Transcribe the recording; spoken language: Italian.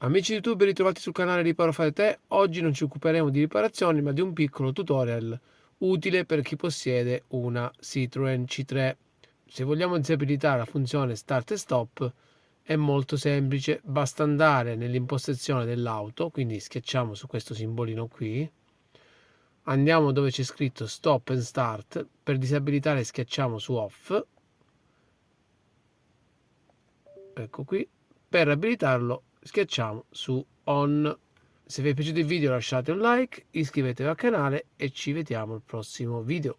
Amici YouTube, ritrovati sul canale Riparo Fare Te. Oggi non ci occuperemo di riparazioni, ma di un piccolo tutorial utile per chi possiede una Citroen C3. Se vogliamo disabilitare la funzione Start e Stop è molto semplice, basta andare nell'impostazione dell'auto, quindi schiacciamo su questo simbolino qui, andiamo dove c'è scritto Stop and Start, per disabilitare schiacciamo su Off, ecco qui, per abilitarlo schiacciamo su On. Se vi è piaciuto il video lasciate un like, iscrivetevi al canale e ci vediamo al prossimo video.